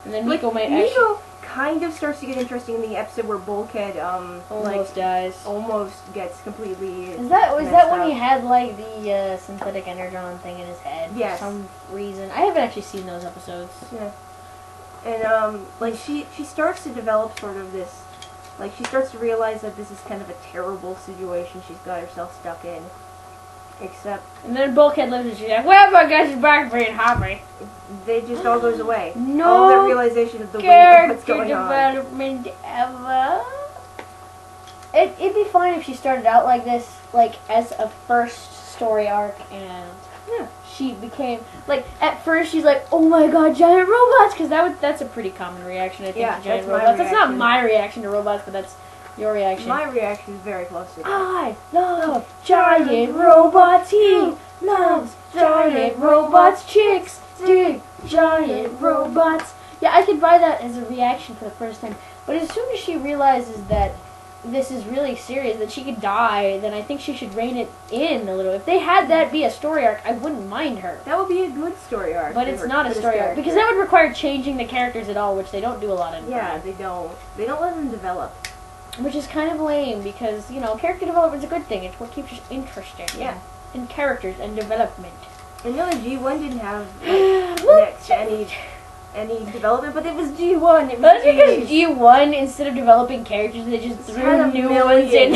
And then Miko might Miko kind of starts to get interesting in the episode where Bulkhead almost dies. Almost gets completely. Was that when he had like the synthetic energon thing in his head? Yes. For some reason. I haven't actually seen those episodes. Yeah. And like she starts to develop sort of this, like she starts to realize that this is kind of a terrible situation she's got herself stuck in. Except. And then Bulkhead lives and she's like, well, I guess he's back being happy. They just all goes away. No. All that realization of the weight of what's going on. Development ever. It'd be fine if she started out like this, like as a first story arc, and she became like at first she's like, oh my god, giant robots, because that's a pretty common reaction I think to giant robots. That's not my reaction to robots, but that's your reaction. My reaction is very close to that. I love giant robots. He loves giant robots. Chicks dig giant robots. Yeah, I could buy that as a reaction for the first time. But as soon as she realizes that this is really serious, that she could die, then I think she should rein it in a little. If they had that be a story arc, I wouldn't mind her. That would be a good story arc. But it's not a story arc. Because that would require changing the characters at all, which they don't do a lot in. Yeah, they don't. They don't let them develop. Which is kind of lame, because, you know, character development is a good thing. It's what keeps us interested. Yeah. In characters and development. I know G1 didn't have like, any development, but it was G1. It was That's because G1, instead of developing characters, they just threw new ones in.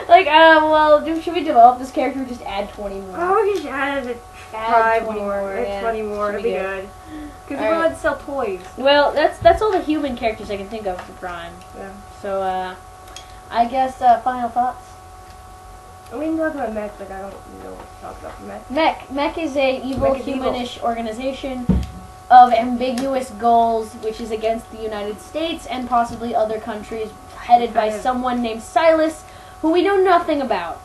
Like, well, should we develop this character or just add 20 more? Oh, we should add 5 more. Add 20 more. It'd be good. Because we're allowed to sell toys. Well, that's all the human characters I can think of for Prime. Yeah. So, I guess, final thoughts? We can talk about Mech, like I don't know what to talk about Mech. Mech is a evil, humanish organization of ambiguous goals, which is against the United States and possibly other countries, headed by someone named Silas, who we know nothing about.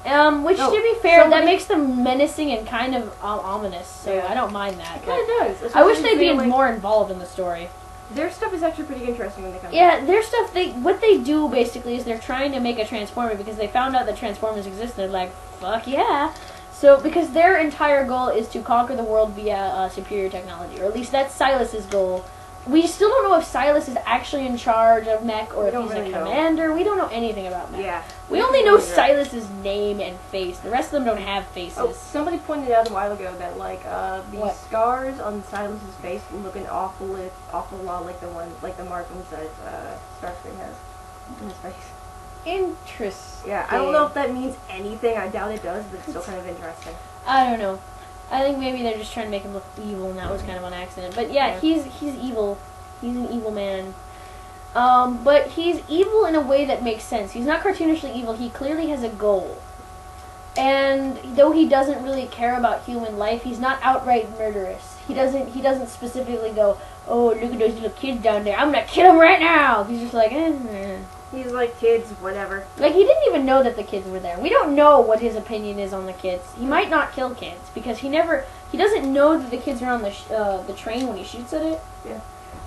Which, to be fair, that makes them menacing and kind of ominous, so I don't mind that. It kind of does. I wish they'd be more involved in the story. Their stuff is actually pretty interesting when they come. Yeah, their stuff, what they do basically is they're trying to make a Transformer because they found out that Transformers existed. Like, fuck yeah. So, because their entire goal is to conquer the world via superior technology, or at least that's Silas's goal. We still don't know if Silas is actually in charge of Mech or if he's a commander. We don't know anything about Mech. Yeah. We only know Silas's name and face. The rest of them don't have faces. Oh, somebody pointed out a while ago that like the scars on Silas's face look an awful lot like the markings that Starscream has in his face. Interesting. Yeah, I don't know if that means anything. I doubt it does, but it's still kind of interesting. I don't know. I think maybe they're just trying to make him look evil, and that was kind of on accident. But yeah, he's evil. He's an evil man. But he's evil in a way that makes sense. He's not cartoonishly evil. He clearly has a goal. And though he doesn't really care about human life, he's not outright murderous. He doesn't specifically go, oh, look at those little kids down there. I'm gonna kill them right now. He's just like, He's like, kids, whatever. Like, he didn't even know that the kids were there. We don't know what his opinion is on the kids. He might not kill kids, because he doesn't know that the kids are on the train when he shoots at it. Yeah.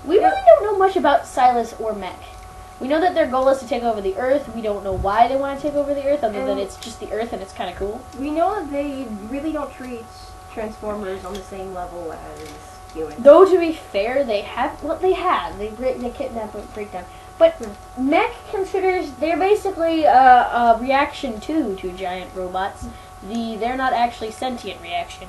We really don't know much about Silas or Mech. We know that their goal is to take over the Earth. We don't know why they want to take over the Earth, other than it's just the Earth and it's kind of cool. We know that they really don't treat Transformers on the same level as humans. Though, to be fair, they have. Well, they have. They kidnap and break down. But Mech considers they're basically a reaction to giant robots. They're not actually sentient reaction.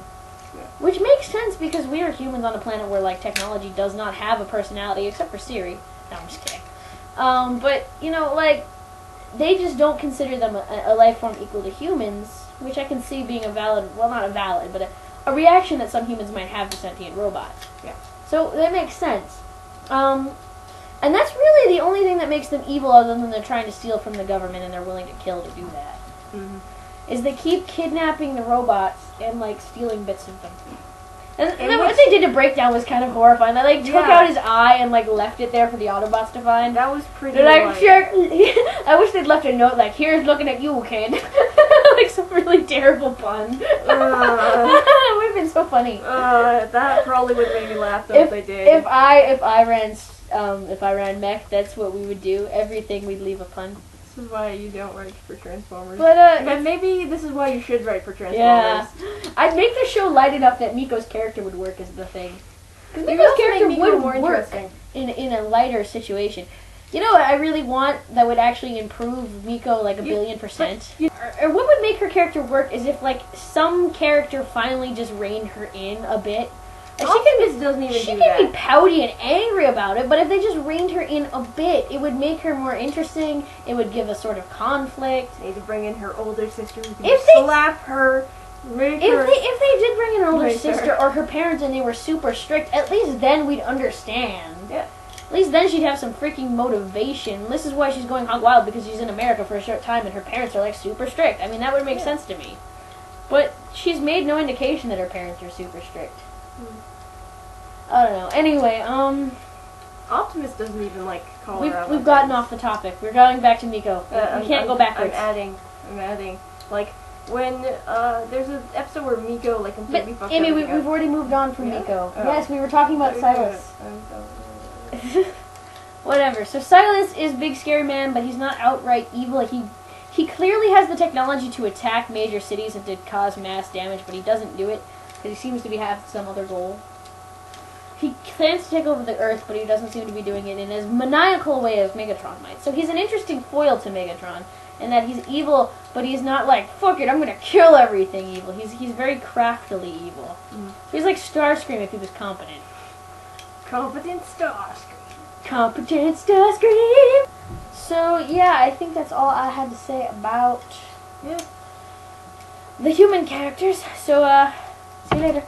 Yeah. Which makes sense because we are humans on a planet where like technology does not have a personality except for Siri. No, I'm just kidding. But you know, like they just don't consider them a life form equal to humans, which I can see being a valid, well, not a valid, but a reaction that some humans might have to sentient robots. Yeah. So that makes sense. And that's really the only thing that makes them evil, other than they're trying to steal from the government and they're willing to kill to do that. Mm-hmm. Is they keep kidnapping the robots and like stealing bits of them. And what they did to Breakdown was kind of horrifying. They like took out his eye and like left it there for the Autobots to find. That was pretty. They're like, sure. I wish they'd left a note like, "Here's looking at you, kid." Like some really terrible pun. It would have been so funny. That probably would have made me laugh though if they did. If I ran Mech, that's what we would do. Everything we'd leave a pun. This is why you don't write for Transformers. But maybe this is why you should write for Transformers. Yeah. I'd make the show light enough that Miko's character would work as the thing. Miko's character Miko would more work interesting. in a lighter situation. You know what I really want that would actually improve Miko like a billion%? Or what would make her character work is if like some character finally just reined her in a bit. Like, Optimus doesn't even she do can be that. pouty and angry about it, but if they just reined her in a bit, it would make her more interesting. It would give a sort of conflict. They need to bring in her older sister who can If they- slap her. Make If her. they did bring in an older Right, sister sure. or her parents and they were super strict, at least then we'd understand. Yeah. At least then she'd have some freaking motivation. This is why she's going hog wild, because she's in America for a short time and her parents are like super strict. I mean, that would make sense to me. But she's made no indication that her parents are super strict. I don't know. Anyway, Optimus doesn't even like call her out. we've gotten off the topic. We're going back to Miko. We can't go backwards. I'm adding. Like, when, there's an episode where Miko, like, completely But fucked Amy, everything we've up. already moved on from Yeah? Miko. Oh. Yes, we were talking about Silas. Oh. Whatever. So Silas is big scary man, but he's not outright evil. He clearly has the technology to attack major cities and to cause mass damage, but he doesn't do it because he seems to have some other goal. He plans to take over the Earth, but he doesn't seem to be doing it in as maniacal a way as Megatron might. So he's an interesting foil to Megatron, in that he's evil, but he's not like, fuck it, I'm gonna kill everything evil. He's very craftily evil. So he's like Starscream if he was competent. Competent Starscream. Competent Starscream! So, yeah, I think that's all I had to say about Yeah. the human characters. So, see you later.